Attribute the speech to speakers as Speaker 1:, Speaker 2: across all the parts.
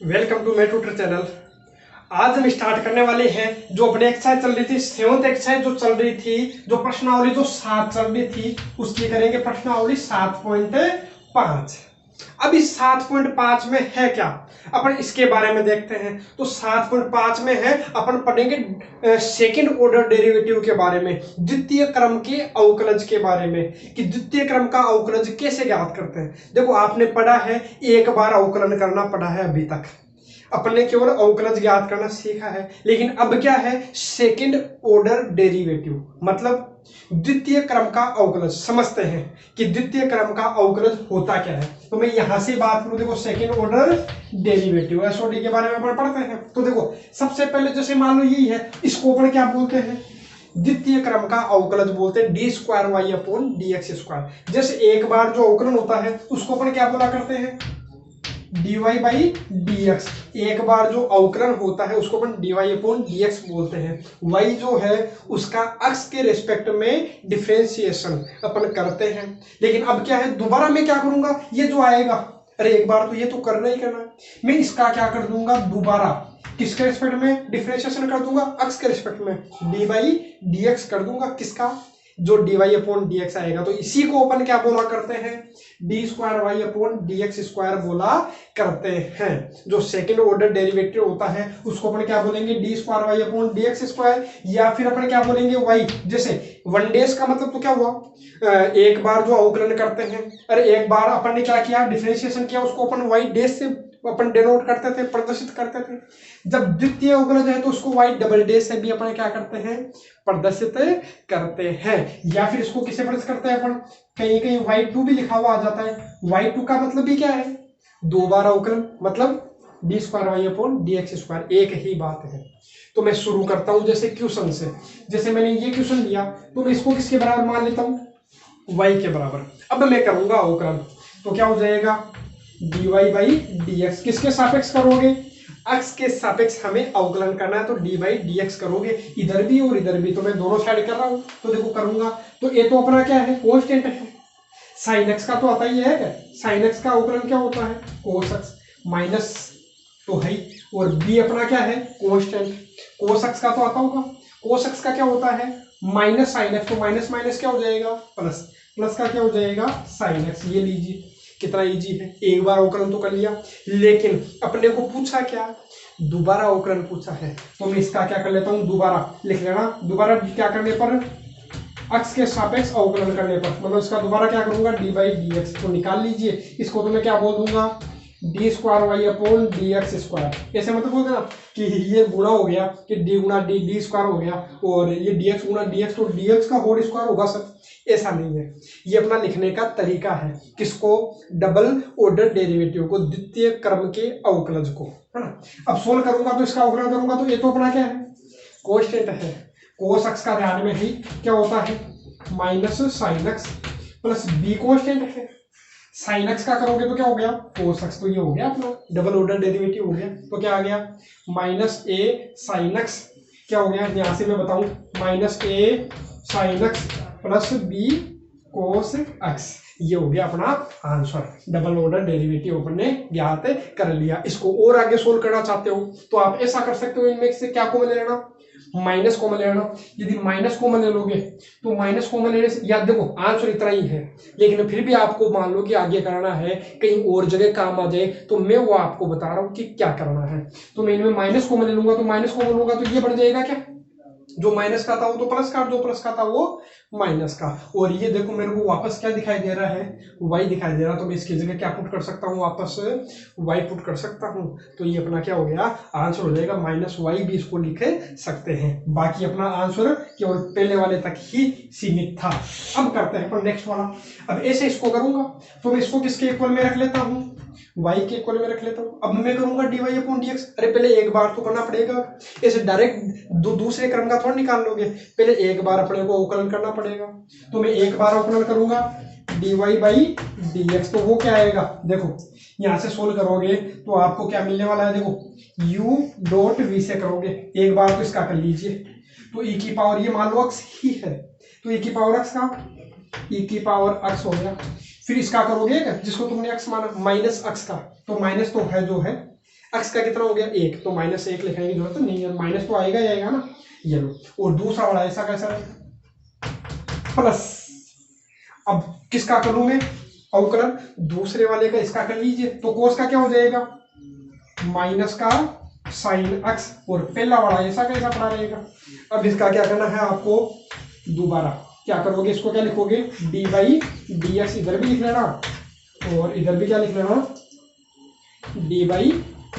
Speaker 1: Welcome to my tutor channel. आज हम start करने वाले हैं जो अपने एक्सरसाइज चल रही थी, सेवंथ एक्सरसाइज जो चल रही थी, जो प्रश्नावली जो 7 चल रही थी, उसकी करेंगे प्रश्नावली 7.5। अब इस 7.5 में है क्या, अपन इसके बारे में देखते हैं। तो 7.5 में है, अपन पढ़ेंगे सेकंड ऑर्डर डेरिवेटिव के बारे में, द्वितीय क्रम के अवकलज के बारे में, कि द्वितीय क्रम का अवकलज कैसे ज्ञात करते हैं। देखो, आपने पढ़ा है, एक बार अवकलन करना पड़ा है अभी तक, अपन ने केवल अवकलज ज्ञात करना सीखा है। लेकिन अब क्या है, सेकंड ऑर्डर डेरिवेटिव, मतलब द्वितीय क्रम का अवकलज। समझते हैं कि द्वितीय क्रम का अवकलज होता क्या है। तो मैं यहां से बात करूं, देखो सेकंड ऑर्डर डेरिवेटिव एसओडी के बारे में अपन पढ़ते हैं। तो देखो, सबसे पहले जैसे मान लो यही है, इसको अपन क्या बोलते हैं, द्वितीय क्रम का अवकलज बोलते हैं d²y/dx²। जैसे एक बार जो अवकलन होता है उसको अपन क्या बोला करते हैं, dy/dx। एक बार जो अवकलन होता है उसको अपन dy/dx बोलते हैं। y जो है उसका अक्ष के रिस्पेक्ट में डिफरेंशिएशन अपन करते हैं। लेकिन अब क्या है, दोबारा मैं क्या करूंगा, ये जो आएगा, अरे एक बार तो ये तो करना ही करना है, मैं इसका क्या कर दूंगा, दोबारा किसके रिस्पेक्ट में डिफरेंशिएशन कर दूंगा, अक्ष के रिस्पेक्ट में dy/dx कर दूंगा। किसका, जो dy/dx आएगा। तो इसी को अपन क्या बोला करते हैं, d²y/dx² बोला करते हैं। जो सेकंड ऑर्डर डेरिवेटिव होता है उसको अपन क्या बोलेंगे, d²y/dx², या फिर अपन क्या बोलेंगे y। जैसे वन डेज का मतलब तो क्या हुआ, एक बार जो अवकलन करते हैं, अरे एक बार अपन ने क्या किया, डिफरेंशिएशन किया, उसको अपन y डेज से अपन डिनोट करते थे, प्रदर्शित करते थे। जब द्वितीय अवकलज है तो उसको y डबल डेज से भी अपन क्या करते हैं, प्रदर्शित करते हैं। या फिर इसको किसे प्रदर्शित करते हैं अपन, कहीं कहीं y2 भी लिखा हुआ आ जाता है। y2 का मतलब भी क्या है, दो बार अवकलन, मतलब d²y/dx², एक ही बात है। तो मैं शुरू करता हूं जैसे क्वेश्चन से। जैसे मैंने ये क्वेश्चन लिया तो मैं इसको किसके बराबर मान लेता हूं, y के बराबर। अब मैं करूंगा अवकलन, तो क्या हो जाएगा, dy/dx। किसके सापेक्ष करोगे, अक्ष के सापेक्ष हमें अवकलन करना है, तो d/dx करोगे, इधर भी और इधर भी। तो मैं दोनों साइड कर रहा हूं, तो देखो करूंगा, तो ये तो अपना क्या है, कांस्टेंट है। साइन एक्स का तो आता ही है क्या, साइन एक्स का अवकलन क्या होता है, कोस एक्स माइनस तो है, और b अपना क्या है, कांस्टेंट। कोस एक्स का तो आता होगा, कोस एक्स का क्या होता है, माइनस साइन एक्स, तो माइनस माइनस क्या हो जाएगा, प्लस, प्लस का क्या हो जाएगा, साइन एक्स। ये लीजिए, कितना इजी है, एक बार अवकलन तो कर लिया। लेकिन अपने को पूछा क्या, दोबारा अवकलन पूछा है, तो मैं इसका क्या कर लेता हूं, दोबारा लिख लेना। दोबारा क्या करने पर, अक्ष के सापेक्ष अवकलन करने पर, मतलब इसका दोबारा क्या करूंगा, d/dx। तो निकाल लीजिए, इसको तो मैं क्या बोल दूंगा, d²y/dx²। ऐसे मतलब बोलते ना कि ये गुणा हो गया, कि d गुणा d² हो गया, और ये dx गुणा dx, तो dx का होल स्क्वायर होगा सर। ऐसा नहीं है, ये अपना लिखने का तरीका है। किसको, डबल ऑर्डर डेरिवेटिव को, द्वितीय क्रम के अवकलज को, है ना। अब सोल्व करूंगा तो इसका अवकलन करूंगा, तो ये तो अपना क्या है, कांस्टेंट है। कोस एक्स का ध्यान में ही क्या होता है, minus sign X, plus be constant है। साइन एक्स का करोगे तो क्या हो गया, कोस एक्स। तो ये हो गया अपना डबल ऑर्डर डेरिवेटिव हो गया। तो क्या आ गया, माइनस ए साइन एक्स, क्या हो गया, यहां से मैं बताऊं, minus A sine X plus B cos X. ये हो गया अपना आंसर। डबल ऑर्डर डेरिवेटिव अपन ने ज्ञात कर लिया। इसको और आगे सोल्व करना चाहते हो तो आप ऐसा कर सकते हो, इनमें से क्या कॉमन लेना, माइनस कॉमन लेना। यदि माइनस कॉमन ले लोगे तो माइनस कॉमन लेने से, याद देखो आंसर इतना ही है, लेकिन फिर भी आपको मान लो कि आगे करना है, कहीं और जगह काम आ जाए, तो मैं वो आपको बता रहा हूं कि क्या करना है। तो मैं इनमें माइनस कॉमन ले लूंगा, तो माइनस कॉमन लूंगा तो ये बन जाएगा क्या, जो माइनस का था वो तो प्लस का, जो प्लस का था वो माइनस का। और ये देखो मेरे को वापस क्या दिखाई दे रहा है, y दिखाई दे रहा, तो मैं इसकी जगह क्या पुट कर सकता हूँ, वापस y पुट कर सकता हूँ। तो ये अपना क्या हो गया, आंसर हो जाएगा -y भी इसको लिख सकते हैं। बाकी अपना आंसर केवल पहले वाले तक ही सीमित था। अब करते हैं अपन नेक्स्ट वाला। अब ऐसे इसको करूंगा तो मैं इसको किसके इक्वल में रख लेता हूँ, y के इक्वल में रख लेता हूँ। अब मैं करूंगा dy/dx। अरे पहले एक बार तो करना पड़ेगा, ऐसे डायरेक्ट दूसरे क्रम का थोड़ा निकाल लोगे, पहले एक बार अपने को अवकलन करना पड़ेगा। तो मैं एक बार अवकलन करूंगा dy/dx, तो वो क्या आएगा, देखो यहां से सोल्व करोगे तो आपको क्या मिलने वाला है, देखो u.v से करोगे, एक बार तो इसका कर लीजिए। तो e की पावर, ये मान लो अक्ष ही है, तो e की पावर अक्ष का, e की पावर अक्ष हो गया। फिर इसका करोगे जिसको तुमने अक्ष माना, माइनस अक्ष का, तो माइनस तो है जो है, एक्स का कितना हो गया 1, तो -1 लिखने की जरूरत नहीं है, माइनस तो आएगा ही आएगा ना, ये लो। और दूसरा वाला ऐसा कैसा है प्लस। अब किसका करूं मैं अवकलन, दूसरे वाले का इसका कर लीजिए, तो कोस का क्या हो जाएगा माइनस का साइन एक्स, और पहला वाला ऐसा कैसा पड़ा रहेगा। अब इसका क्या करना है आपको, दोबारा क्या करोगे, इसको क्या लिखोगे डी बाई डी एक्स, इधर भी लिख लेना और इधर भी क्या लिख लेना डी बाई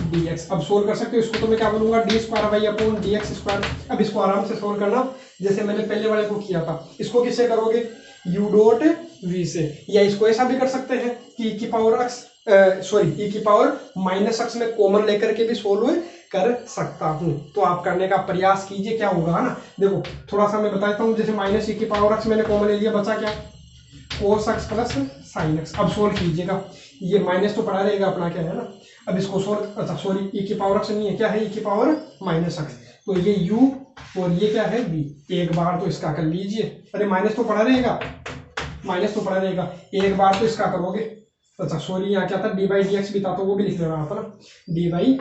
Speaker 1: डी एक्स। अब सोल्व कर सकते हो इसको, तो मैं क्या बोलूंगा D square by upon d x square. अब इसको आराम से सोल्व करना जैसे मैंने पहले वाले को किया था। इसको किससे करोगे यू डॉट वी से, या इसको ऐसा भी कर सकते हैं कि ई की पावर एक्स ई की पावर माइनस एक्स में कॉमन लेकर के भी सोल्व कर सकता हूं। तो आप करने का प्रयास कीजिए, क्या होगा ना, देखो थोड़ा सा मैं बताता हूं, जैसे माइनस ई की पावर एक्स मैंने कॉमन ले लिया, बचा क्या cos x plus sine x. अब सोल्व कीजिएगा, ये माइनस तो पड़ा रहेगा अपना क्या है ना। अब इसको सोल्व, अच्छा सॉरी ई की पावर एक्स नहीं है, क्या है ई की पावर माइनस एक्स, तो ये u और ये क्या है b। एक बार तो इसका कर लीजिए, अरे माइनस तो पड़ा रहेगा, माइनस तो पड़ा रहेगा, एक बार तो इसका करोगे, अच्छा सॉरी यहाँ क्या था डी बाई डी एक्स भी था, तो वो भी लिख लेना था ना, डी बाई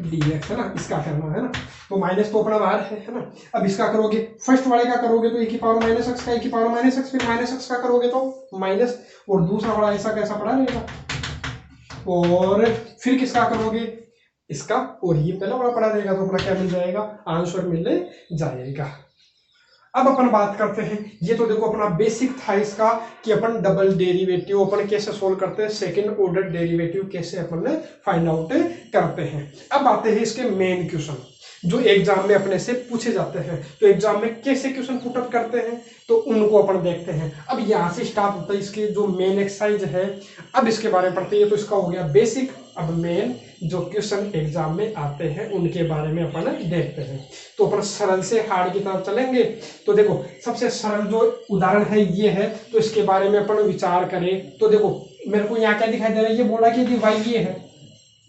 Speaker 1: डी एक्स है ना, इसका करना है ना, तो माइनस तो अपना बाहर है ना। अब इसका करोगे, फर्स्ट वाले का करोगे तो ए की पावर माइनस एक्स का, ए की पावर माइनस एक्स, फिर माइनस एक्स का करोगे तो माइनस, और दूसरा वाला ऐसा कैसा पड़ा रहेगा, और फिर किसका करोगे इसका, और ये पहला वाला पड़ा रहेगा, तो अपना क्या मिल जाएगा आंसर मिल जाएगा। अब अपन बात करते हैं, ये तो देखो अपना बेसिक था इसका कि अपन डबल डेरिवेटिव अपन कैसे सोल्व करते हैं, सेकंड ऑर्डर डेरिवेटिव कैसे अपन फाइंड आउट करते हैं। अब आते हैं इसके मेन क्वेश्चन जो एग्जाम में अपने से पूछे जाते हैं, तो एग्जाम में कैसे क्वेश्चन पुटअप करते हैं तो उनको अपन देखते हैं। अब यहाँ से स्टार्ट होता है इसके जो मेन एक्सरसाइज है, अब इसके बारे में पढ़ते हैं, तो इसका हो गया बेसिक। अब मेन जो क्वेश्चन एग्जाम में आते हैं उनके बारे में अपन देखते हैं। तो अपन सरल से हार्ड की तरफ चलेंगे। तो देखो सबसे सरल जो उदाहरण है ये है, तो इसके बारे में अपन विचार करें। तो देखो मेरे को यहाँ क्या दिखाई दे रहा है, ये बोला कि वाई ये है,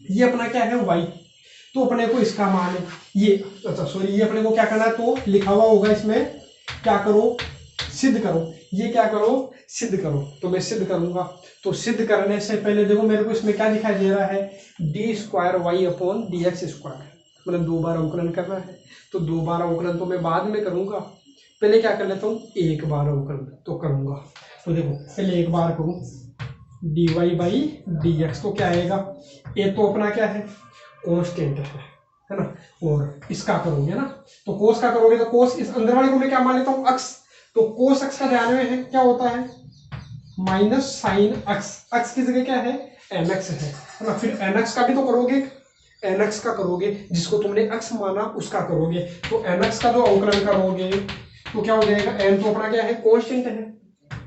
Speaker 1: ये अपना क्या है वाई, तो अपने को इसका मान ये, अच्छा सॉरी ये अपने को क्या करना है, तो लिखा हुआ होगा इसमें, क्या करो सिद्ध करो, ये क्या करो सिद्ध करो, तो मैं सिद्ध करूंगा। तो सिद्ध करने से पहले देखो मेरे को इसमें क्या दिखाई दे रहा है, d square y upon d x square, मतलब 2 बार अवकलन करना है। तो 2 बार अवकलन तो मैं बाद में करूंगा, पहले क्या कर लेता हूँ 1 बार अवकलन तो करूंगा। तो देखो पहले 1 बार करूँ d y by d x, तो क्या आएगा, ये तो अपना क्या है कांस्टेंट है ना, और इसका करोगे ना, तो कोस का करोगे तो कोस इस अंदर वाले को मैं क्या मान लेता हूँ अक्स, तो कोस अक्स का ध्यान में है क्या होता है माइनस साइन अक्स, अक्स की जगह क्या है एन एक्स है ना। फिर एन एक्स का भी तो करोगे, एन एक्स का करोगे जिसको तुमने अक्स माना उसका करोगे, तो एन एक्स का जो अवकलन करोगे तो क्या हो जाएगा, एन तो अपना क्या है कांस्टेंट है,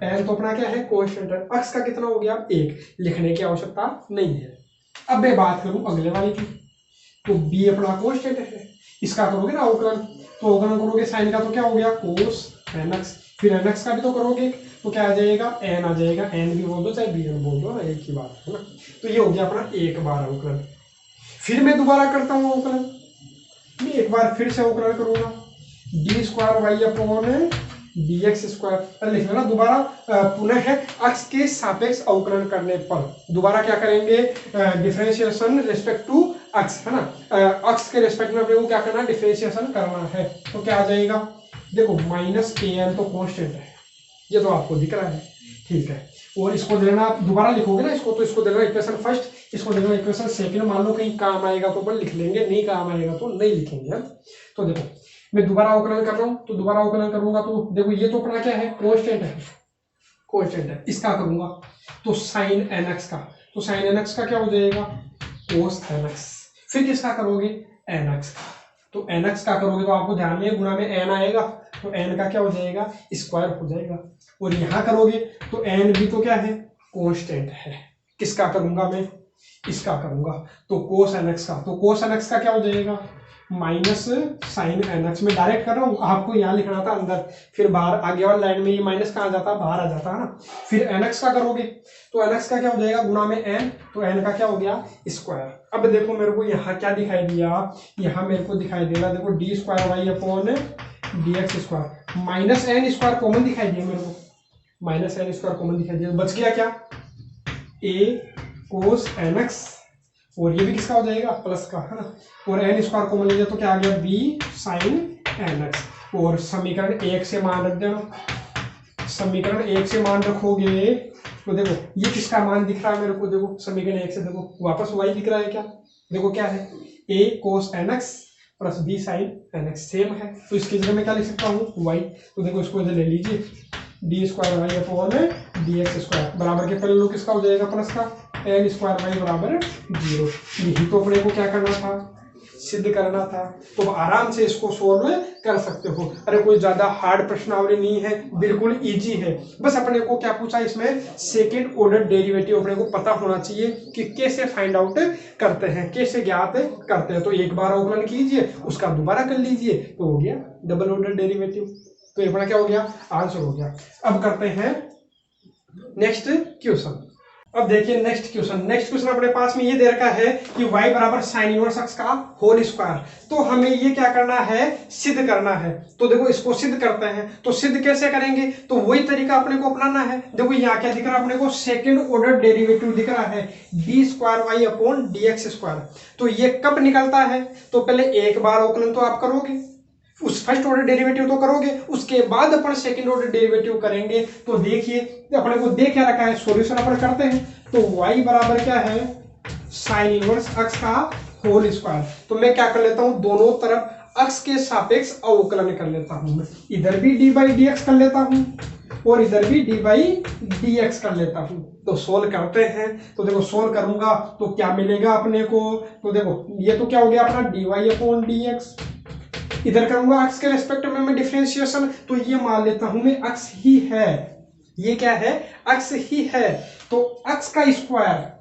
Speaker 1: एन तो अपना क्या है कांस्टेंट है, अक्स का कितना हो गया 1, लिखने की आवश्यकता नहीं है। अब मैं बात करूं अगले वाले की, तो b अपना कांस्टेंट है, इसका करोगे ना अवकलन, तो अवकलन करोगे साइन का तो क्या हो गया कोस एन एक्स, फिर एन एक्स का भी तो करोगे तो क्या आ जाएगा एन आ जाएगा, एन भी बोल दो चाहे बी एन बोल दो, एक ही बात है ना। तो ये हो गया अपना 1 बार अवकलन। फिर मैं दोबारा करता हूँ अवकलन, मैं एक बार फिर से अवकलन करूंगा d square y upon d x square, लिख लेना दोबारा पुनः है अक्स के सापेक्ष अवकलन करने पर दोबारा क्या करेंगे डिफरेंशिएशन रिस्पेक्ट टू अक्स है ना, अक्स के रिस्पेक्ट में अपने को क्या करना है डिफरेंशिएशन करना है। तो क्या आ जाएगा देखो माइनस ए एन तो कांस्टेंट है, ये तो आपको दिख रहा है ठीक है, और इसको देना दोबारा लिखोगे ना इसको, तो इसको देना इक्वेशन फर्स्ट, इसको देना इक्वेशन सेकंड, मान लो कहीं काम आएगा तो अपन लिख लेंगे, नहीं काम आएगा तो नहीं लिखेंगे। तो देखो मैं दोबारा अवकलन कर रहा हूँ, तो दोबारा अवकलन करूंगा तो देखो ये तो अपना क्या है कांस्टेंट है, कांस्टेंट है, इसका करूंगा तो साइन एन एक्स का, तो साइन एन एक्स का क्या हो जाएगा कोस एन एक्स, फिर किसका करोगे एन एक्स का, तो एन एक्स का करोगे तो आपको ध्यान में गुणा में एन आएगा, तो एन का क्या हो जाएगा स्क्वायर हो जाएगा, और यहाँ करोगे तो एन भी तो क्या है कांस्टेंट है, किसका करूंगा मैं इसका करूंगा, तो कोस एन एक्स का, तो कोस एन एक्स का क्या हो जाएगा माइनस साइन एन एक्स, में डायरेक्ट कर रहा हूँ, आपको यहाँ लिखना था अंदर, फिर बाहर आगे वाली लाइन में ये माइनस कहाँ जाता बाहर आ जाता है ना। फिर एन एक्स का करोगे तो एन एक्स का क्या हो जाएगा गुणा में एन, तो एन का क्या हो गया स्क्वायर। अब देखो मेरे को यहाँ क्या दिखाई दिया, यहाँ मेरे को दिखाई दे रहा देखो d square y upon d x square, minus n square common दिखाई दिया मेरे को, माइनस एन स्क्वायर कॉमन दिखाई दिया, बच गया क्या ए कोस एन एक्स और ये भी किसका हो जाएगा, प्लस का, है ना। और एन स्क्वायर कॉमन ले तो क्या आ गया, बी साइन एन एक्स। और समीकरण 1 से मान रख देना, समीकरण 1 से मान रखोगे तो देखो ये किसका मान दिख रहा है मेरे को, देखो समीकरण 1 से देखो वापस वाई दिख रहा है क्या, देखो क्या है, a cos n x plus b sine n x same है, तो इसकी जगह मैं क्या लिख सकता हूँ, y। तो देखो इसको इधर ले लीजिए, d square y upon d x square बराबर के पहले लोग किसका हो जाएगा, प्लस का, एन स्क्वायर वाई बराबर 0। यही तो अपने को क्या करना था, सिद्ध करना था। तो आराम से इसको सोल्व कर सकते हो। अरे कोई ज्यादा हार्ड प्रश्नावली नहीं है, बिल्कुल इजी है। बस अपने को क्या पूछा इसमें, सेकेंड ऑर्डर डेरिवेटिव अपने को पता होना चाहिए कि कैसे फाइंड आउट करते हैं, कैसे ज्ञात करते हैं। तो एक बार अवकलन कीजिए, उसका दोबारा कर लीजिए, तो हो गया डबल ऑर्डर डेरिवेटिव। तो ये अपना क्या हो गया, आंसर हो गया। अब करते हैं नेक्स्ट क्वेश्चन। अब देखिए नेक्स्ट क्वेश्चन अपने पास में ये दे रखा है कि y बराबर साइन इनवर्स x का होल स्क्वायर। तो हमें ये क्या करना है, सिद्ध करना है। तो देखो इसको सिद्ध करते हैं। तो सिद्ध कैसे करेंगे, तो वही तरीका अपने को अपनाना है। देखो यहाँ क्या दिख रहा है अपने को, सेकंड ऑर्डर डेरिवेटिव दिख रहा है, d square y upon d x square. तो ये कब निकलता है, तो पहले एक बार अवकलन तो आप करोगे, उस फर्स्ट ऑर्डर डेरिवेटिव तो करोगे, उसके बाद अपन सेकंड ऑर्डर डेरिवेटिव करेंगे। तो देखिए अपने को दे क्या रखा है, सॉल्यूशन अपन करते हैं। तो y बराबर क्या है, साइन इनवर्स x का होल स्क्वायर। तो मैं क्या कर लेता हूं, दोनों तरफ x के सापेक्ष अवकलन कर लेता हूं। मैं इधर भी डी बाई डी एक्स कर लेता हूं और इधर भी डी बाई डी एक्स कर लेता हूं। तो सोल्व करते हैं। तो देखो सोल्व करूंगा तो क्या मिलेगा अपने को, तो देखो ये तो क्या हो गया अपना d y upon d x. इधर करूंगा x के रेस्पेक्ट में मैं डिफरेंशिएशन, तो ये मान लेता हूं मैं x ही है, ये क्या है, x ही है। तो x का स्क्वायर,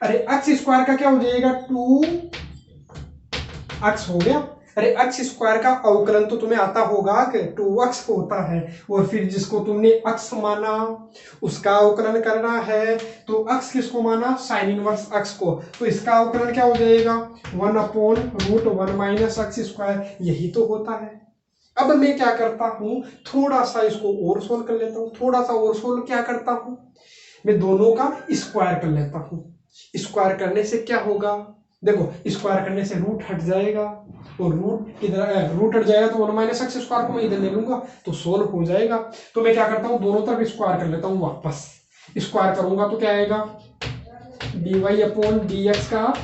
Speaker 1: अरे x स्क्वायर का क्या हो जाएगा, 2x हो गया। अरे x स्क्वायर का अवकलन तो तुम्हें आता होगा कि 2x होता है, और फिर जिसको तुमने x माना उसका अवकलन करना है। तो x किसको माना, साइन इनवर्स x को। तो इसका अवकलन क्या हो जाएगा, 1 upon root 1 minus x square, यही तो होता है। अब मैं क्या करता हूं, थोड़ा सा इसको और सोल्व कर लेता हूं, थोड़ा सा और सोल्व क्या करता हूं, मैं दोनों का स्क्वायर कर लेता हूं। स्क्वायर करने से क्या होगा, देखो स्क्वायर करने से रूट हट जाएगा, और रूट इधर रूट हट जाएगा तो 1 माइनस एक्स स्क्वायर को मैं इधर ले लूंगा, तो सोल्व हो जाएगा। तो मैं क्या करता हूं, दोनों तरफ स्क्वायर कर लेता हूं, वापस स्क्वायर करूंगा तो क्या आएगा, d y upon d x का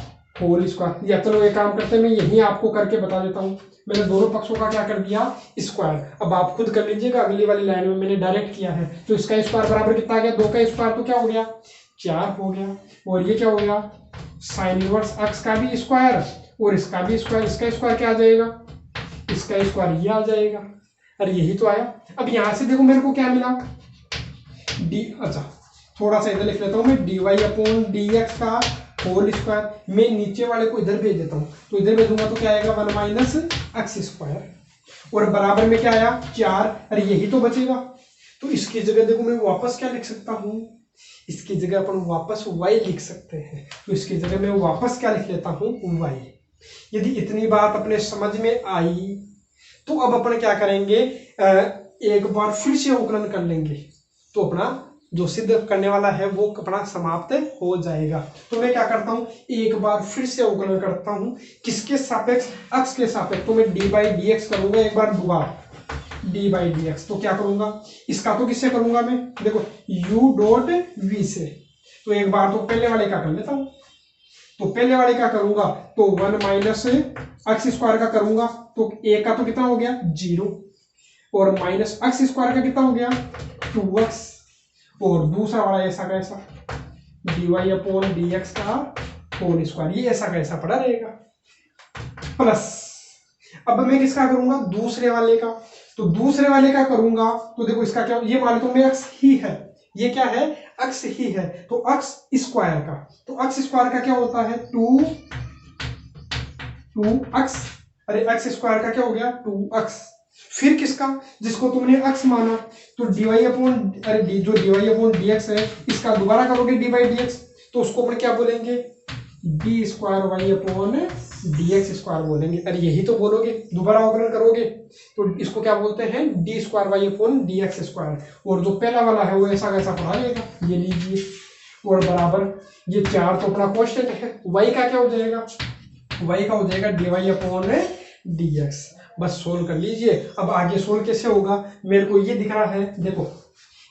Speaker 1: होल स्क्वायर। या चलो एक काम करते हैं, मैं यही आपको करके बता देता हूँ। मैंने दोनों पक्षों का क्या कर दिया, स्क्वायर। अब आप खुद कर लीजिएगा, अगली वाली लाइन में मैंने डायरेक्ट किया है। तो इसका स्क्वायर बराबर कितना आ गया, 2 का स्क्वायर तो क्या हो गया, 4 हो गया। और ये क्या हो गया, साइन इनवर्स एक्स का भी स्क्वायर और इसका भी स्क्वायर। इसका स्क्वायर क्या आ जाएगा, इसका स्क्वायर ये आ जाएगा। अरे यही तो आया। अब यहां से देखो मेरे को क्या मिला, डी, अच्छा थोड़ा सा इधर लिख लेता हूँ मैं, d y upon d x का होल स्क्वायर। मैं नीचे वाले को इधर भेज देता हूँ, तो इधर भेजूंगा तो क्या आएगा, 1 माइनस एक्स स्क्वायर, और बराबर में क्या आया, 4। अरे यही तो बचेगा। तो इसकी जगह देखो मैं वापस क्या लिख सकता हूँ, इसकी जगह अपन वापस y लिख सकते हैं। तो इसकी जगह मैं वापस क्या लिख लेता हूँ, y। यदि इतनी बात अपने समझ में आई तो अब अपन क्या करेंगे, एक बार फिर से अवकलन कर लेंगे, तो अपना जो सिद्ध करने वाला है वो अपना समाप्त हो जाएगा। तो मैं क्या करता हूं, एक बार फिर से अवकलन करता हूं, किसके सापेक्ष, x के सापेक्ष। तो मैं डी बाई डी एक्स करूंगा एक बार दोबारा, डी बाई डी एक्स। तो क्या करूंगा, इसका तो किससे करूंगा मैं, देखो u डॉट v से। तो एक बार तो पहले वाले का कर लेता हूं, तो पहले वाले का करूंगा तो 1 माइनस एक्स स्क्वायर का करूंगा, तो एक का तो कितना हो गया, 0, और माइनस एक्स स्क्वायर का कितना हो गया, 2x, और दूसरा वाला ऐसा का ऐसा, d y upon d x का होल स्क्वायर, ये ऐसा का ऐसा पड़ा रहेगा, प्लस। अब मैं किसका करूंगा, दूसरे वाले का। तो दूसरे वाले का करूंगा तो देखो इसका क्या, ये मान लो तो एक्स ही है, ये क्या है, एक्स ही है। तो एक्स स्क्वायर का, तो एक्स स्क्वायर का क्या होता है, 2x। अरे एक्स स्क्वायर का क्या हो गया, 2x। फिर किसका, जिसको तुमने x माना, तो dy अपॉन, अरे जो dy अपॉन dx है, इसका दोबारा करोगे dy बाई dx, तो उसको अपन क्या बोलेंगे, d square y upon dx square बोलेंगे। अरे यही तो बोलोगे, दोबारा अवकलन करोगे तो इसको क्या बोलते हैं, d square y upon dx square. और जो पहला वाला है वो ऐसा कैसा पढ़ा जाएगा, ये लीजिए। और बराबर ये 4 तो अपना कांस्टेंट है, y का क्या हो जाएगा, y का हो जाएगा dy/dx। बस सोल्व कर लीजिए। अब आगे सोल्व कैसे होगा, मेरे को ये दिख रहा है, देखो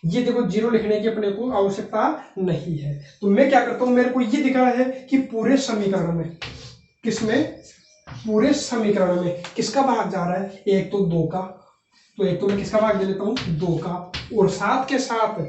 Speaker 1: ये देखो 0 लिखने की अपने को आवश्यकता नहीं है, तो मैं क्या करता हूं, मेरे को ये दिख रहा है कि पूरे समीकरण में, किसमें, पूरे समीकरण में किसका भाग जा रहा है, एक तो 2 का, तो एक तो मैं किसका भाग दे लेता हूं 2 का, और साथ के साथ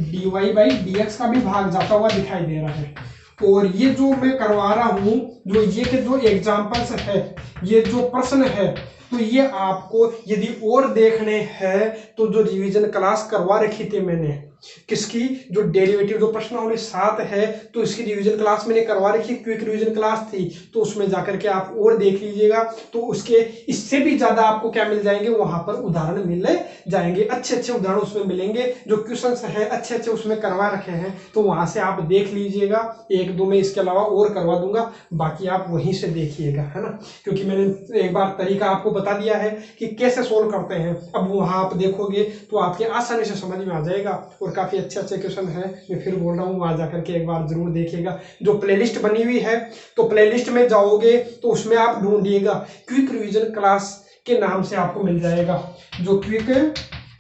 Speaker 1: dy/dx का भी भाग जाता हुआ दिखाई दे रहा है। और ये जो मैं करवा रहा हूं, जो ये के जो एग्जांपल्स है, ये जो प्रश्न है, तो ये आपको यदि और देखने हैं तो जो रिवीजन क्लास करवा रखी थी मैंने, किसकी, जो डेरिवेटिव जो प्रश्नावली 7 है, तो इसकी रिवीजन क्लास मैंने करवा रखी, क्विक रिवीजन क्लास थी, तो उसमें जाकर के आप और देख लीजिएगा, तो उसके इससे भी ज्यादा आपको क्या मिल जाएंगे, वहां पर उदाहरण मिल जाएंगे, अच्छे अच्छे उदाहरण उसमें मिलेंगे, जो क्वेश्चंस है अच्छे अच्छे उसमें करवा रखे हैं, तो वहां से आप देख लीजिएगा। 1-2 में इसके अलावा और करवा दूंगा, बाकी आप वहीं से देखिएगा, है ना, क्योंकि मैंने एक बार तरीका आपको बता दिया है कि कैसे सोल्व करते हैं। अब वहां आप देखोगे तो आपके आसानी से समझ में आ जाएगा, और काफी अच्छे अच्छे क्वेश्चन है, मैं फिर बोल रहा हूँ, वहां जाकर के एक बार जरूर देखिएगा। जो प्लेलिस्ट बनी हुई है, तो प्लेलिस्ट में जाओगे तो उसमें आप ढूंढिएगा क्विक रिवीजन क्लास के नाम से आपको मिल जाएगा, जो क्विक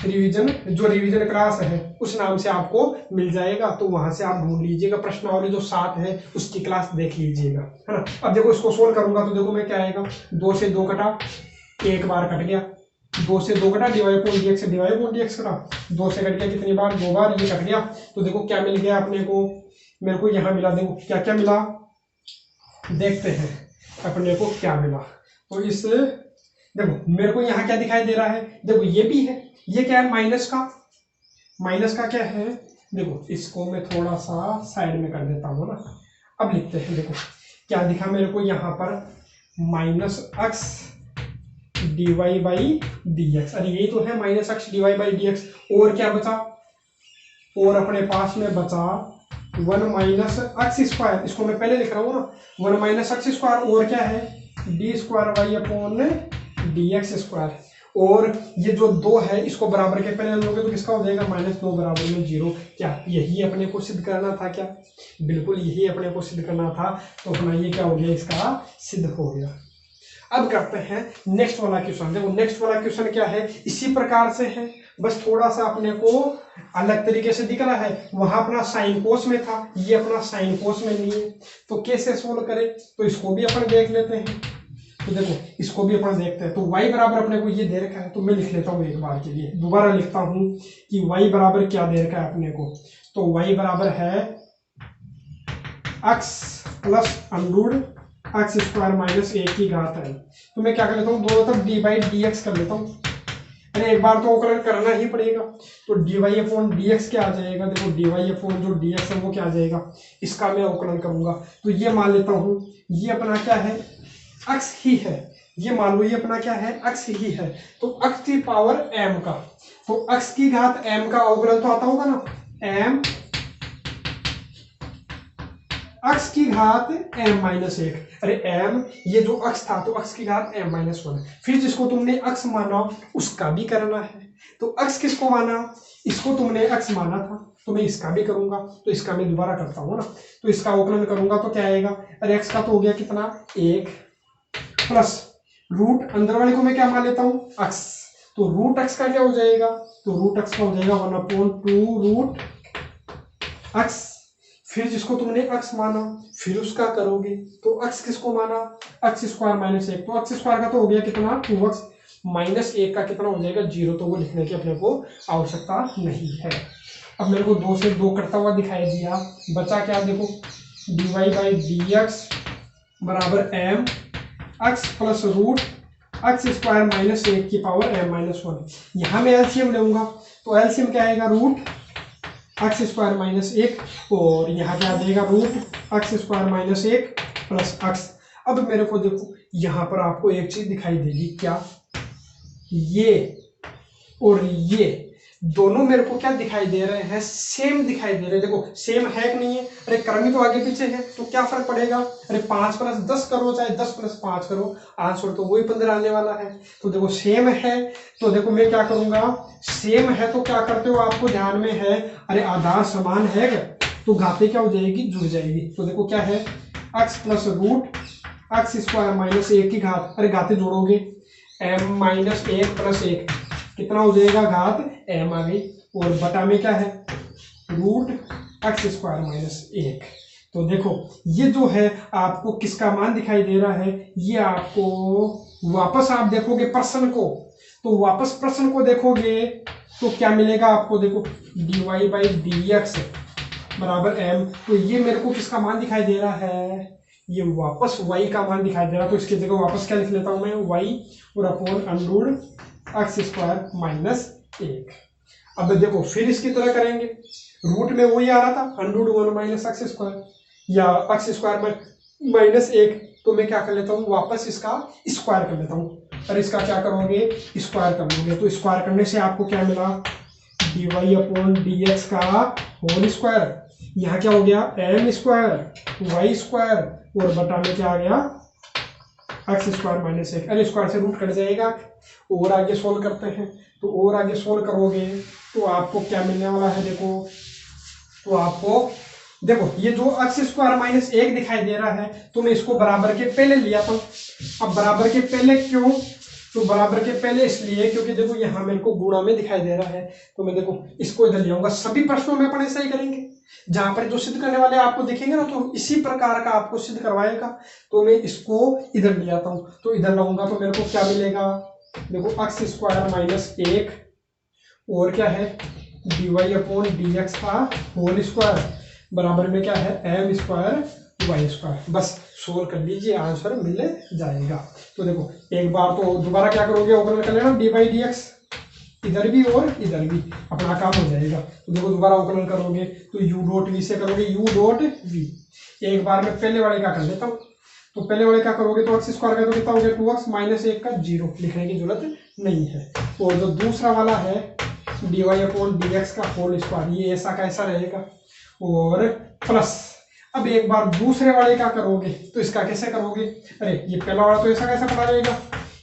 Speaker 1: रिवीजन, जो रिवीजन क्लास है उस नाम से आपको मिल जाएगा, तो वहां से आप ढूंढ लीजिएगा, प्रश्नावली जो 7 है उसकी क्लास देख लीजिएगा, है ना। अब देखो इसको सोल्व करूंगा तो देखो मैं क्या आएगा, 2 से 2 कटा, एक बार कट गया, 2 से 2 कटा, dy/dx से dy/dx कटा, 2 से कट गया कितनी बार, 2 बार, ये कट गया, तो देखो क्या मिल गया अपने को, मेरे को यहाँ मिला, देखो क्या क्या मिला, देखते हैं अपने को क्या मिला। तो इस देखो मेरे को यहाँ क्या दिखाई दे रहा है, देखो ये भी है, ये क्या है, माइनस का क्या है, देखो इसको मैं थोड़ा सा साइड में कर देता हूँ ना। अब लिखते हैं, देखो क्या दिखा मेरे को यहाँ पर, -x dy/dx, अरे यही तो है -x dy/dx, और क्या बचा, और अपने पास में बचा 1 - x², इसको मैं पहले लिख रहा हूँ ना, 1 - x², और क्या है d²y/dx², और ये जो 2 है इसको बराबर के पहले लोगे तो किसका हो जाएगा, -2 बराबर में 0। क्या यही अपने को सिद्ध करना था, क्या बिल्कुल यही अपने को सिद्ध करना था, तो अपना ये क्या हो गया, इसका सिद्ध हो गया। अब करते हैं नेक्स्ट वाला क्वेश्चन। देखो नेक्स्ट वाला क्वेश्चन क्या है, इसी प्रकार से है, बस थोड़ा सा अपने को अलग तरीके से दिख रहा है, वहां अपना साइन कोस में था, ये अपना साइन कोस में नहीं है, तो कैसे सोल्व करें, तो इसको भी अपन देख लेते हैं। तो देखो इसको भी अपन देखते हैं, तो y बराबर अपने को ये दे रखा है, तो मैं लिख लेता हूँ एक बार के लिए, दोबारा लिखता हूँ कि y बराबर क्या दे रखा है अपने को, तो y बराबर है x + √x² - 1 की घात है। तो मैं क्या कर लेता हूँ, दोनों तरफ dy/dx कर लेता हूँ, अरे एक बार तो अवकलन करना ही पड़ेगा, तो dy/dx क्या आ जाएगा, देखो dy/जो dx है वो क्या आ जाएगा, इसका मैं अवकलन करूंगा, तो ये मान लेता हूँ ये अपना क्या है, x ही है, ये मान लो ये अपना क्या है, x ही है, तो x की पावर m का, तो x की घात m का अवकलन तो आता होगा ना, m x की घात m-1, अरे m ये जो x था तो x की घात m-1, फिर जिसको तुमने x माना उसका भी करना है, तो x किसको माना, इसको तुमने x माना था, तो मैं इसका भी करूंगा, तो इसका मैं दोबारा करता हूँ ना, तो इसका अवकलन करूंगा तो क्या आएगा, अरे x का तो हो गया कितना 1 प्लस रूट अंदर वाले को मैं क्या मान लेता हूँ x, तो रूट x का क्या हो जाएगा, तो रूट x का हो जाएगा 1/2√x, फिर जिसको तुमने x माना फिर उसका करोगे, तो x किसको माना, x² - 1, तो x² का तो हो गया कितना 2x -1 का कितना हो जाएगा 0, तो वो लिखने की अपने को आवश्यकता नहीं है। अब मेरे को 2 से 2 करता हुआ दिखाई दिया, बचा क्या, देखो dy/dx बराबर m x + √x² - 1 की पावर m-1, यहाँ मैं एलसीएम लूंगा, तो एलसीएम क्या आएगा, √x² - 1, और यहाँ क्या आ जाएगा √x² - 1 प्लस x। अब मेरे को देखो यहाँ पर आपको एक चीज दिखाई देगी, क्या, ये और ये दोनों मेरे को क्या दिखाई दे रहे हैं, सेम दिखाई दे रहे हैं, देखो सेम है कि नहीं है, अरे क्रम तो आगे पीछे है, तो क्या फर्क पड़ेगा, अरे 5 + 10 करो चाहे 10 + 5 करो, आंसर तो वही 15 आने वाला है, तो देखो सेम है, तो देखो मैं क्या करूंगा, सेम है तो क्या करते हो आपको ध्यान में है, अरे आधार समान है, तो घातें क्या हो जाएगी, जुड़ जाएगी। तो देखो क्या है, x plus root x square minus 1 की घात, अरे घातें जोड़ोगे m माइनस 1 प्लस 1 कितना हो जाएगा, घात m आ गई, और बटा में क्या है रूट एक्स स्क्वायर माइनस 1। तो देखो ये जो है आपको किसका मान दिखाई दे रहा है, ये आपको वापस आप देखोगे प्रश्न को, तो वापस प्रश्न को देखोगे तो क्या मिलेगा आपको, देखो dy बाई डी एक्स बराबर m, तो ये मेरे को किसका मान दिखाई दे रहा है, ये वापस y का मान दिखाई दे रहा है। तो इसकी जगह वापस क्या लिख लेता हूं मैं, y और upon under x square minus 1। अब देखो फिर इसकी तरह करेंगे, रूट में वही आ रहा था अंडर 1 माइनस एक्स स्क्वायर या एक्स स्क्वायर में माइनस 1, तो मैं क्या कर लेता हूँ वापस इसका स्क्वायर कर लेता हूँ, और इसका क्या करोगे स्क्वायर कर लोगे। तो स्क्वायर करने से आपको क्या मिला, d y upon d x का होल स्क्वायर, यहाँ क्या हो गया एम स्क्वायर वाई स्क्वायर, और बटा में क्या आ गया एक्स स्क्वायर माइनस 1, अरे स्क्वायर से रूट कट जाएगा। और आगे सोल्व करते हैं, तो और आगे सोल्व करोगे तो आपको क्या मिलने वाला है, देखो तो आपको देखो ये जो एक्स स्क्वायर माइनस 1 दिखाई दे रहा है, तो मैं इसको बराबर के पहले लिया था। अब बराबर के पहले क्यों, तो बराबर के पहले इसलिए क्योंकि देखो यहाँ मेरे को गुणा में दिखाई दे रहा है, तो मैं देखो इसको इधर ले आऊंगा। सभी प्रश्नों में अपन ऐसा ही करेंगे, जहां पर जो सिद्ध करने वाले आपको दिखेंगे ना, तो इसी प्रकार का आपको सिद्ध करवाएगा। तो मैं इसको इधर ले आता हूँ, तो इधर लाऊंगा तो मेरे को क्या मिलेगा, देखो एक्स स्क्वायर माइनस 1 और क्या है d y upon d x का होल स्क्वायर बराबर में क्या है एम स्क्वायर वाई स्क्वायर। बस सोल्व कर लीजिए, आंसर मिल जाएगा। तो देखो एक बार तो दोबारा क्या करोगे, अवकलन कर लेना डी बाई डी एक्स, इधर भी और इधर भी, अपना काम हो जाएगा। तो देखो दोबारा अवकलन करोगे तो यू डॉट वी से करोगे यू डॉट वी। एक बार में पहले वाले का कर देता हूँ, तो पहले वाले क्या करोगे, तो एक्स स्क्वायर का तो कितना हो गया 2x माइनस 1 का 0, लिखने की जरूरत नहीं है। और जो दूसरा वाला है d y upon d x का होल स्क्वायर, ये ऐसा का ऐसा रहेगा, और प्लस अब एक बार दूसरे वाले का करोगे तो इसका कैसे करोगे, अरे ये पहला वाला तो ऐसा कैसा पड़ा रहेगा,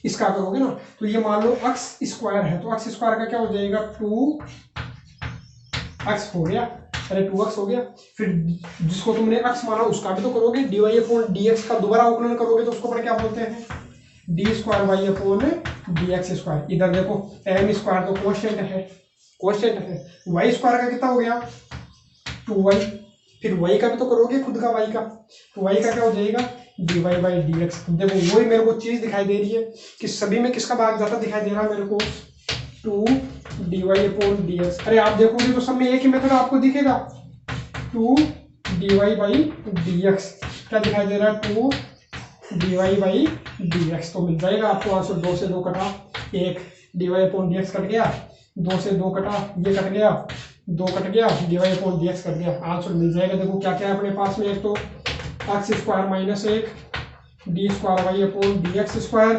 Speaker 1: इसका करोगे ना, तो ये मान लो एक्स स्क्वायर है, तो एक्स स्क्वायर का क्या हो जाएगा 2x हो गया, अरे 2x हो गया। फिर जिसको तुमने x माना उसका भी तो करोगे, d y upon d x का दोबारा अवकलन करोगे तो उसको अपन क्या बोलते हैं d square y upon d x square. इधर देखो एम स्क्वायर तो कांस्टेंट है, वाई स्क्वायर का कितना हो गया 2y, फिर y का भी तो करोगे खुद का y का, तो y का क्या हो जाएगा d y by d x. देखो वही मेरे को चीज दिखाई दे रही है कि सभी में किसका भाग ज्यादा दिखाई दे रहा है मेरे को 2 d y upon d x. अरे आप देखोगे तो सब में एक ही मेथड आपको दिखेगा 2 d y by d x, क्या दिखाई दे रहा है 2 d y by d x. तो मिल जाएगा आपको आंसर, 2 से 2 कटा 1 d y upon d x कट गया, 2 से 2 कटा ये कट गया, 2 कट गया d y upon d x कट गया, आंसर मिल जाएगा। देखो क्या क्या है अपने पास में, एक तो x square minus 1 d square y upon d x square,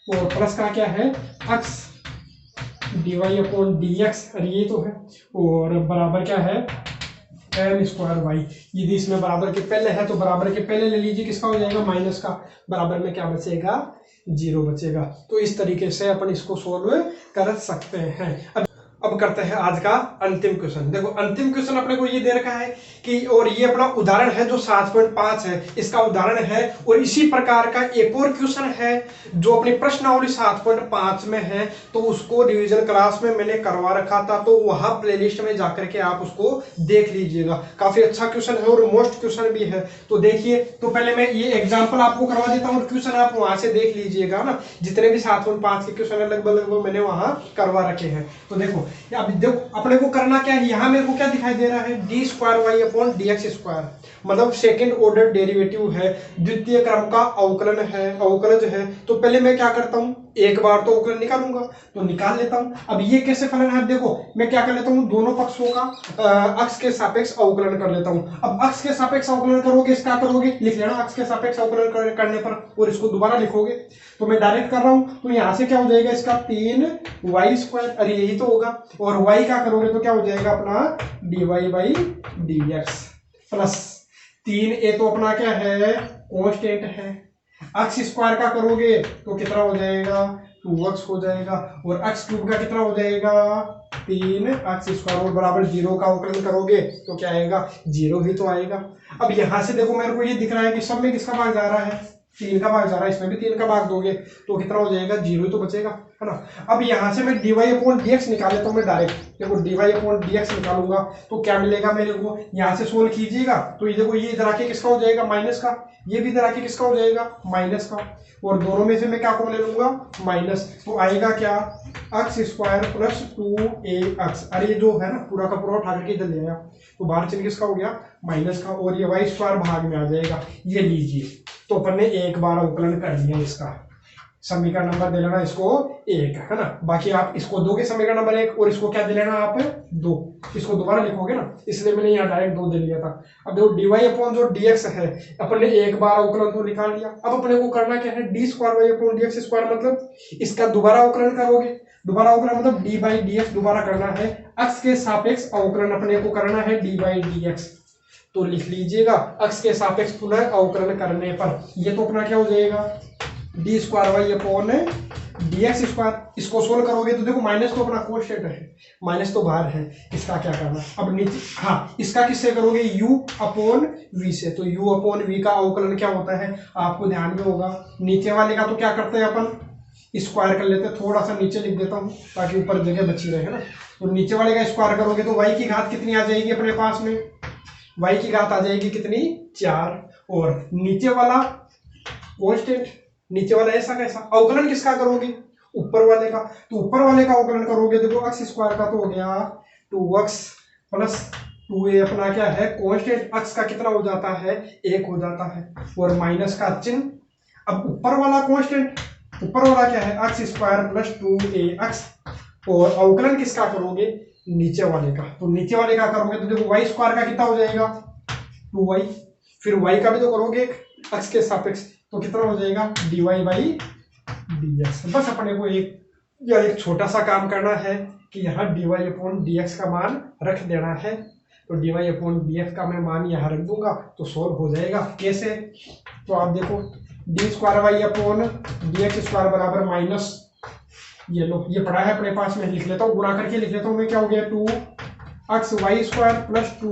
Speaker 1: और प्लस का क्या है x d y upon d x, अरे ये तो है, और बराबर क्या है एम स्क्वायर वाई। यदि इसमें बराबर के पहले है तो बराबर के पहले ले लीजिए, किसका हो जाएगा माइनस का, बराबर में क्या बचेगा 0 बचेगा। तो इस तरीके से अपन इसको सोल्व कर सकते हैं। अब करते हैं आज का अंतिम क्वेश्चन। देखो अंतिम क्वेश्चन अपने को ये दे रखा है कि, और ये अपना उदाहरण है जो 7.5 है, इसका उदाहरण है, और इसी प्रकार का एक और क्वेश्चन है जो अपनी प्रश्नावली 7.5 में है, तो उसको रिवीजन क्लास में मैंने करवा रखा था, तो वहां प्लेलिस्ट में जाकर के आप उसको देख लीजिएगा। काफी अच्छा क्वेश्चन है और मोस्ट क्वेश्चन भी है, तो देखिए। तो पहले मैं ये एग्जाम्पल आपको करवा देता हूँ, क्वेश्चन आप वहां से देख लीजिएगा ना, जितने भी 7.5 के क्वेश्चन है लगभग मैंने वहां करवा रखे हैं। तो देखो अब देखो अपने को करना क्या है, यहाँ मेरे को क्या दिखाई दे रहा है d square y upon d x square, मतलब सेकेंड ऑर्डर डेरिवेटिव है, द्वितीय क्रम का अवकलन है, अवकलज है। तो पहले मैं क्या करता हूँ, एक बार तो अवकलन निकालूंगा, तो निकाल लेता हूँ। अब ये कैसे फलन है, देखो मैं क्या कर लेता हूँ, दोनों पक्षों का अक्ष के सापेक्ष अवकलन कर लेता हूँ। अब अक्ष के सापेक्ष अवकलन करोगे, इसका करोगे लिख लेना अक्ष के सापेक्ष अवकलन करने पर, और इसको दोबारा लिखोगे। तो मैं डायरेक्ट कर रहा हूँ, तो यहाँ से क्या हो जाएगा इसका 3y स्क्वायर, अरे यही तो होगा, और y का करोगे तो क्या हो जाएगा अपना d y by d x plus 3a तो अपना क्या है कांस्टेंट है, एक्स स्क्वायर का करोगे तो कितना हो जाएगा 2x हो जाएगा, और एक्स क्यूब का कितना हो जाएगा 3x² और बराबर 0 का अवकलन करोगे तो क्या आएगा, 0 ही तो आएगा। अब यहां से देखो मेरे को ये दिख रहा है कि सब में किसका भाग जा रहा है, 3 का भाग जा रहा है, इसमें भी 3 का भाग दोगे तो कितना हो जाएगा, 0 ही तो बचेगा, है ना। अब यहाँ से मैं dy/dx निकाल लेता हूँ मैं डायरेक्ट, देखो dy/dx निकालूंगा तो क्या मिलेगा मेरे को, यहाँ से सोल्व कीजिएगा तो ये देखो, ये इधर आके किसका हो जाएगा, माइनस का, ये भी इधर आके किसका हो जाएगा, माइनस का, और दोनों में से मैं क्या कॉमन ले लूंगा, माइनस, तो आएगा क्या, x² + 2ax, अरे ये जो है ना पूरा का पूरा उठा करके इधर ले आया तो बाहर चल किसका हो गया, माइनस का, और ये y² भाग में आ जाएगा, ये लीजिए। तो अपन ने एक बार अवकलन कर लिया इसका, समीकरण नंबर दे लेना इसको 1, है ना। बाकी आप इसको दोगे समीकरण नंबर 1 और इसको क्या दे लेना आप 2, इसको दोबारा लिखोगे ना, इसलिए मैंने यहाँ डायरेक्ट 2 दे लिया था। अब देखो dy/dx है, अपन ने एक बार अवकलन तो निकाल लिया, अब अपने को करना क्या है, d²y/dx², मतलब इसका दोबारा अवकलन करोगे, दोबारा अवकलन मतलब d/dx दोबारा करना है, x के सापेक्ष अवकलन अपने को करना है d/dx, तो लिख लीजिएगा x के सापेक्ष पुनः अवकलन करने पर ये तो अपना क्या हो जाएगा, d²y/dx², इसको सोल्व करोगे तो देखो माइनस तो अपना कोष्टक है, माइनस तो बाहर है, इसका क्या करना, अब नीचे, हाँ इसका किससे करोगे, u/v से, तो u/v का अवकलन क्या होता है आपको ध्यान में होगा, नीचे वाले का तो क्या करते हैं अपन स्क्वायर कर लेते हैं, थोड़ा सा नीचे लिख देता हूँ ताकि ऊपर जगह बची रहे, है ना। तो नीचे वाले का स्क्वायर करोगे तो y की घात कितनी आ जाएगी अपने पास में, y की घात आ जाएगी कितनी, 4, और नीचे वाला कांस्टेंट, नीचे वाला ऐसा कैसा, अवकलन किसका करोगे, ऊपर वाले का, तो ऊपर वाले का अवकलन करोगे देखो x² का तो हो गया 2x + 2a, अपना क्या है कांस्टेंट, x का कितना हो जाता है, 1 हो जाता है, और माइनस का चिन्ह, अब ऊपर वाला कांस्टेंट, ऊपर वाला क्या है x² + 2ax, और अवकलन किसका करोगे, नीचे वाले का, तो नीचे वाले का करोगे तो देखो y² का कितना हो जाएगा, 2y, फिर y का भी तो करोगे x के सापेक्ष, तो कितना हो जाएगा, dy/dx। बस अपने को एक छोटा सा काम करना है कि यहाँ dy/dx का मान रख देना है, तो dy/dx का मैं मान यहाँ रख दूंगा तो सोल्व हो जाएगा। कैसे, तो आप देखो d²y/dx² बराबर माइनस, ये लो ये पड़ा है अपने पास में, लिख लेता हूँ, गुणा करके लिख लेता हूँ मैं, क्या हो गया 2xy² +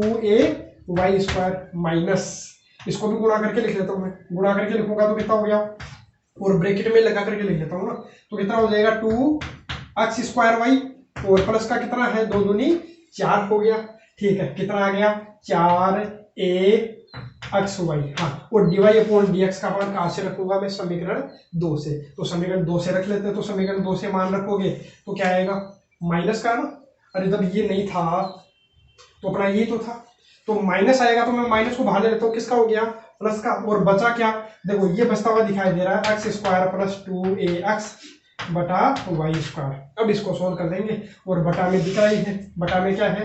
Speaker 1: 2ay² माइनस, इसको भी गुणा करके लिख लेता हूँ मैं, गुणा करके लिखूंगा तो कितना हो गया, और ब्रैकेट में लगा करके लिख लेता हूँ ना, तो कितना हो जाएगा 2x² और प्लस का कितना है, 2 दूनी 4 हो गया, ठीक है, कितना आ गया 4axy, हाँ, और dy/dx का मान कहाँ से रखूंगा मैं, समीकरण 2 से, तो समीकरण 2 से रख लेते हैं, तो समीकरण 2 से मान रखोगे तो क्या आएगा, माइनस का ना, अरे जब ये नहीं था तो अपना ये तो था, तो माइनस आएगा तो मैं माइनस को बाहर ले लेता हूँ, किसका हो गया, प्लस का, और बचा क्या, देखो ये बचता हुआ दिखाई दे रहा है x² + 2ax बटा y², अब इसको सोल्व कर देंगे, और बटा में दिख रही है, बटा में क्या है,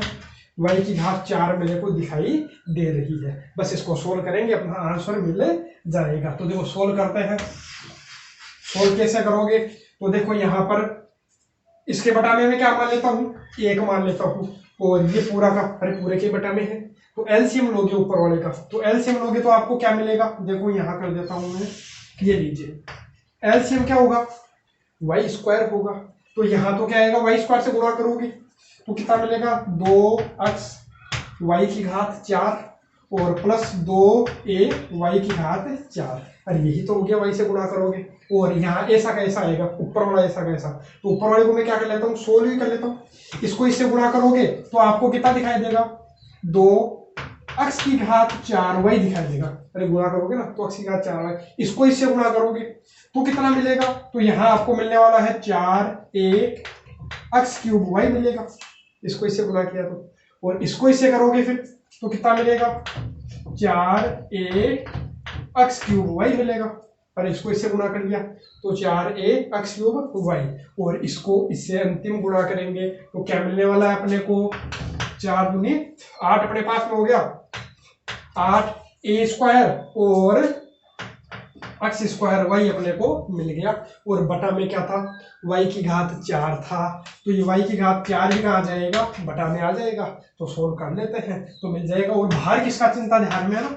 Speaker 1: y की घात 4 मेरे को दिखाई दे रही है, बस इसको सोल्व करेंगे अपना आंसर मिल जाएगा। तो देखो सोल्व करते हैं, सोल्व कैसे करोगे, तो देखो यहाँ पर इसके बटा में मैं क्या मान लेता हूँ, 1 मान लेता हूँ, और ये पूरा का, अरे पूरे के बटा में है, तो एलसीएम लोगे ऊपर वाले का, तो एलसीएम लोगे तो आपको क्या मिलेगा, देखो यहाँ कर देता हूँ मैं, ये लीजिए एलसीएम क्या होगा, y² होगा, तो यहाँ तो क्या आएगा, y² से गुणा करोगे तो कितना मिलेगा, 2x y की घात 4 और प्लस 2a y की घात 4, अरे यही तो हो गया, y से गुणा करोगे, और यहाँ ऐसा कैसा आएगा, ऊपर वाला ऐसा कैसा, तो ऊपर वाले को मैं क्या कर लेता हूँ, सोल्व ही कर लेता हूँ, इसको इससे गुणा करोगे तो आपको कितना दिखाई देगा, 2x की घात 4y दिखाई देगा, अरे गुणा करोगे ना तो x की घात 4y, इसको इससे गुणा करोगे तो कितना मिलेगा, तो यहाँ आपको मिलने वाला है 4ax³ मिलेगा, इसको इससे गुणा किया तो, और इसको इससे करोगे फिर तो कितना मिलेगा, 4ax³ मिलेगा, और इसको इससे गुणा कर लिया तो 4ax³y, और इसको इससे अंतिम गुणा करेंगे तो क्या मिलने वाला है अपने को, 4 दूनी 8 अपने पास में हो गया, 8a² और x² y अपने को मिल गया, और बटा में क्या था, y की घात 4 था, तो ये y की घात 4 ही कहाँ आ जाएगा, बटा में आ जाएगा, तो सोल्व कर लेते हैं तो मिल जाएगा। और बाहर किसका चिन्ह था ध्यान में, है ना,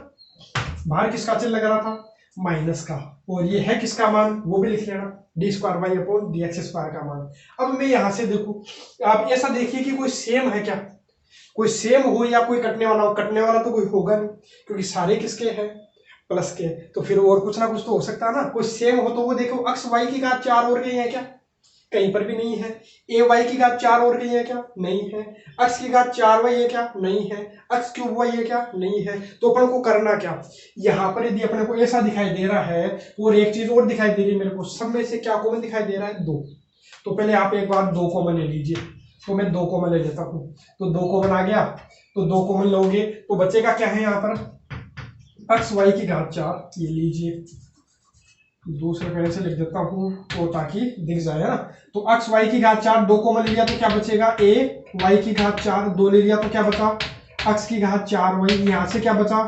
Speaker 1: बाहर किसका चिन्ह लग रहा था, माइनस का, और ये है किसका मान वो भी लिख लेना, d square y upon d x square का मान। अब मैं यहां से देखूं, आप ऐसा देखिए कि कोई सेम है क्या, कोई सेम हो या कोई कटने वाला हो, कटने वाला तो कोई होगा नहीं क्योंकि सारे किसके हैं प्लस के, तो फिर और कुछ ना कुछ तो हो सकता है ना, कोई सेम हो तो वो देखो अक्स वाई की घात 4 और गई है क्या, कहीं पर भी नहीं है। ए वाई की घात 4 और गई है क्या, नहीं है। अक्स की घात 4 वाई है क्या, नहीं है। अक्स क्यूब वाई है क्या, नहीं है। तो अपन को करना क्या, यहाँ पर यदि अपने को ऐसा दिखाई दे रहा है, और एक चीज और दिखाई दे रही है मेरे को, सब में से क्या कॉमन दिखाई दे रहा है, 2। तो पहले आप एक बार 2 कॉमन ले लीजिए, तो मैं 2 कॉमन ले लेता हूँ, तो 2 कॉमन आ गया, तो 2 कॉमन लोगे तो बचेगा क्या है यहाँ पर, अक्स वाई की घात 4, ये लीजिए, दूसरे पेन से लिख देता हूँ तो ताकि दिख जाए ना। तो अक्स वाई की घात 4 2 कॉमन ले लिया तो क्या बचेगा, ए वाई की घात 4 2 ले लिया तो क्या बचा, अक्स की घात 4 वाई, यहाँ से क्या बचा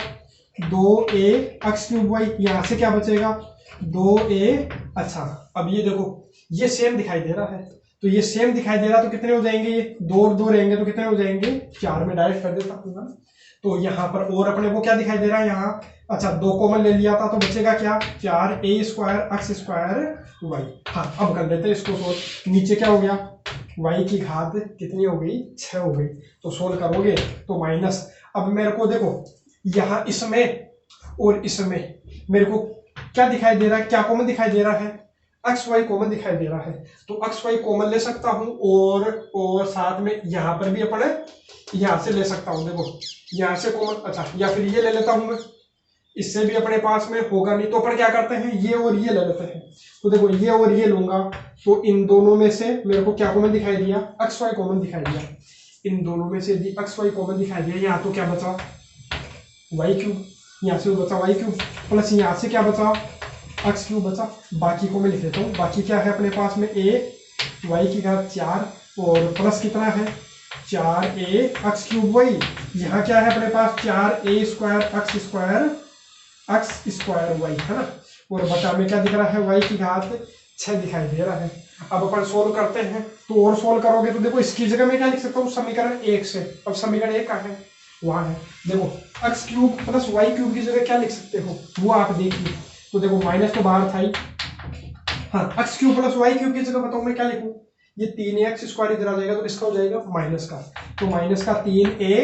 Speaker 1: 2a अक्स क्यूब वाई, यहाँ से क्या बचेगा 2a। अच्छा अब ये देखो ये सेम दिखाई दे रहा है, तो ये सेम दिखाई दे रहा तो कितने हो जाएंगे, ये 2 और 2 रहेंगे तो कितने हो जाएंगे 4 में डायरेक्ट कर देता हूँ ना। तो यहाँ पर और अपने को क्या दिखाई दे रहा है यहाँ, अच्छा 2 कॉमन ले लिया था तो बचेगा क्या 4a स्क्वायर अक्स स्क्वायर वाई। हाँ अब कर लेते हैं इसको सोल्व, नीचे क्या हो गया y की घात कितनी हो गई 6 हो गई, तो सोल्व करोगे तो माइनस, अब मेरे को देखो यहाँ इसमें और इसमें मेरे को क्या दिखाई दे रहा है, क्या कॉमन दिखाई दे रहा है, एक्स वाई कॉमन दिखाई दे रहा है, तो एक्स वाई कॉमन ले सकता हूं, और साथ में यहां पर भी अपने यहां से ले सकता हूं, देखो यहां से कॉमन, अच्छा या फिर ये ले लेता हूं मैं, इससे भी अपने पास में होगा नहीं तो अपन क्या करते हैं ये और ये ले लेते हैं, तो देखो ये और ये लूंगा तो इन दोनों में से मेरे को क्या कॉमन दिखाई दिया, एक्स वाई कॉमन दिखाई दिया, इन दोनों में से यदि एक्स वाई कॉमन दिखाई दिया, यहाँ तो क्या बचा वाई क्यूब, यहाँ से बचा वाई क्यूब, प्लस यहाँ से क्या बचा एक्स क्यूब बचा, बाकी को मैं लिख देता हूँ, बाकी क्या है अपने पास में a वाई की घात 4 और प्लस कितना है 4a एक्स क्यूब वाई, यहाँ क्या है अपने पास 4a square x square y है ना, और बटा में क्या दिख रहा है y की घात 6 दिखाई दे रहा है। अब अपन सोल्व करते हैं, तो और सोल्व करोगे तो देखो इसकी जगह में क्या लिख सकता हूँ समीकरण 1 से, अब समीकरण 1 कहाँ है वहां है, देखो x cube plus y cube की जगह क्या लिख सकते हो वो आप देखिए, तो देखो माइनस तो बाहर था ही, हाँ x cube plus y cube की जगह बताओ मैं क्या लिखूं, ये 3x स्क्वायर इधर आ जाएगा तो इसका हो जाएगा माइनस का, तो माइनस का 3a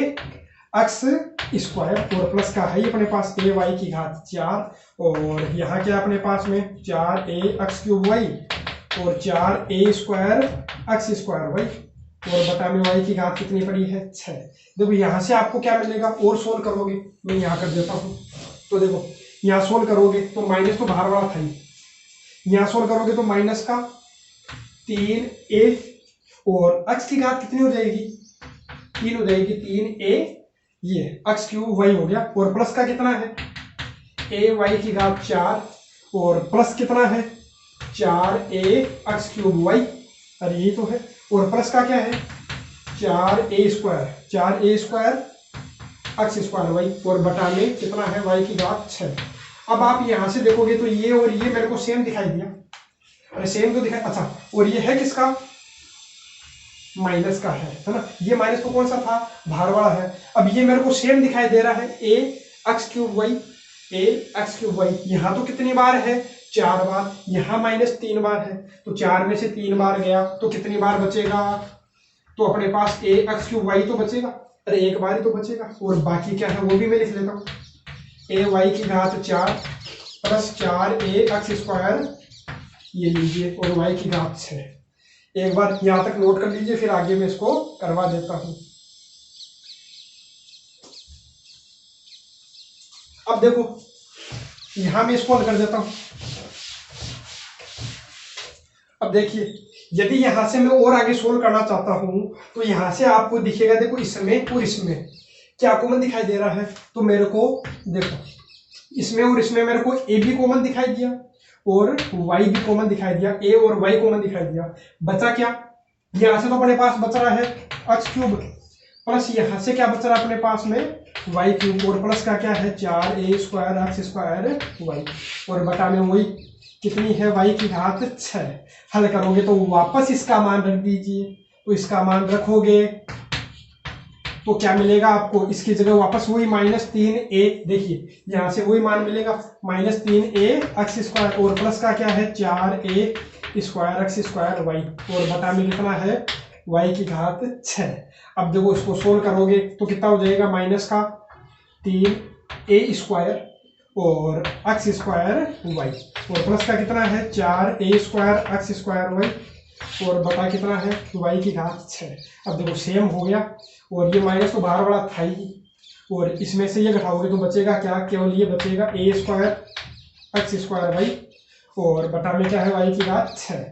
Speaker 1: एक्स स्क्वायर और प्लस का है अपने पास a वाई की घात 4 और यहाँ क्या अपने पास में 4a एक्स क्यूब वाई और 4a square x square y और बटा में y की घात कितनी पड़ी है 6। देखो यहाँ से आपको क्या मिलेगा, और सोल्व करोगे मैं यहाँ कर देता हूँ, तो देखो यहाँ सोल्व करोगे तो माइनस तो बाहर वाला था ही, यहाँ सोल्व करोगे तो माइनस का 3a और x की घात कितनी हो जाएगी 3 हो जाएगी, 3a ये एक्स क्यूब वाई हो गया और प्लस का कितना है a वाई की घात 4 और प्लस कितना है 4a एक्स क्यूब वाई, अरे यही तो है, और प्लस का क्या है 4a square x square y और बटा में कितना है y की घात 6। अब आप यहां से देखोगे तो ये और ये मेरे को सेम दिखाई दिया, अरे सेम तो दिखाई, अच्छा और ये है किसका माइनस का है ना, ये माइनस तो कौन सा था बाहर वाला है, अब ये मेरे को सेम दिखाई दे रहा है a एक्स क्यूब वाई, यहाँ तो कितनी बार है 4 बार, यहाँ माइनस 3 बार है, तो 4 में से 3 बार गया तो कितनी बार बचेगा, तो अपने पास a एक्स क्यूब वाई तो बचेगा, अरे एक बार ही तो बचेगा, और बाकी क्या है वो भी मैं लिख लेता हूँ a वाई की घात 4 प्लस 4a एक्स स्क्वायर ये लीजिए और y की घात 6। एक बार यहां तक नोट कर लीजिए फिर आगे मैं इसको करवा देता हूं। अब देखो यहां मैं इसको हल कर देता हूं, अब देखिए यदि यहां से मैं और आगे सोल्व करना चाहता हूं तो यहां से आपको दिखेगा, देखो इसमें और इसमें क्या कॉमन दिखाई दे रहा है, तो मेरे को देखो इसमें और इसमें मेरे को ए भी कॉमन दिखाई दिया और y भी कॉमन दिखाई दिया, a और y कॉमन दिखाई दिया, बचा क्या यहां से तो अपने पास बच रहा है एक्स क्यूब प्लस यहां से क्या बच रहा है अपने पास में y क्यूब और प्लस का क्या है 4a square x square y और बटा में वही कितनी है y की घात 6। हल करोगे तो वापस इसका मान रख दीजिए, तो इसका मान रखोगे तो क्या मिलेगा आपको, इसकी जगह वापस वही -3a, देखिए यहाँ से वही मान मिलेगा -3a एक्स स्क्वायर, और प्लस का क्या है 4a square x square y, और बटा में कितना है y की घात 6। अब देखो इसको सोल्व करोगे तो कितना हो जाएगा, माइनस का 3a स्क्वायर और एक्स स्क्वायर वाई, और प्लस का कितना है 4a square x square y, और बटा कितना है y की घात 6। अब देखो सेम हो गया, और ये माइनस तो बाहर वाला था ही, और इसमें से ये घटाओगे तो बचेगा क्या, केवल ये बचेगा a square x square y, और बटा में क्या है y की घात 6।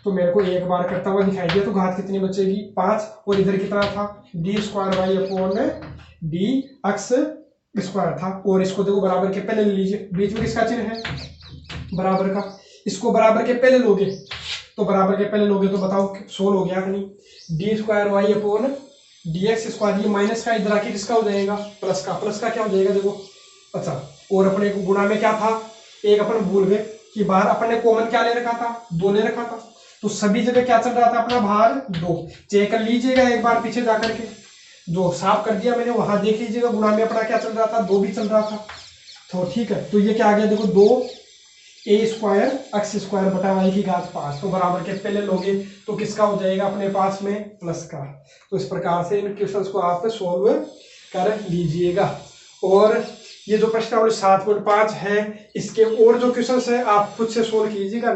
Speaker 1: तो मेरे को एक बार करता हुआ दिखाई दिया, तो घात कितनी बचेगी 5, और इधर कितना था d square y upon d x square था, और इसको देखो बराबर के पहले ले लीजिए, बीच में किसका चिन्ह है बराबर का, इसको बराबर के पहले लोगे तो बराबर के पहले लोगे तो बताओ सोल्व हो गया कि नहीं, d square y upon d x square, ये माइनस का इधर आके किसका हो जाएगा प्लस का, प्लस का क्या हो जाएगा देखो, अच्छा, और अपने गुणा में क्या था, एक अपन भूल गए कि बाहर अपन ने कॉमन क्या ले रखा था, 2 ले रखा था, तो सभी जगह क्या चल रहा था अपना बाहर 2, चेक कर लीजिएगा एक बार पीछे जाकर के, जो साफ कर दिया मैंने वहां देख लीजिएगा, गुणा में अपना क्या चल रहा था 2 भी चल रहा था, तो ठीक है, तो ये क्या आ गया देखो 2a स्क्वायर एक्स स्क्वायर बटा वाई की घात 5, तो बराबर के पहले लोगे तो किसका हो जाएगा अपने पास में प्लस का। तो इस प्रकार से इन क्वेश्चंस को आप सोल्व कर लीजिएगा, और ये जो प्रश्नावली 7.5 है, इसके और जो क्वेश्चंस है आप खुद से सोल्व कीजिएगा।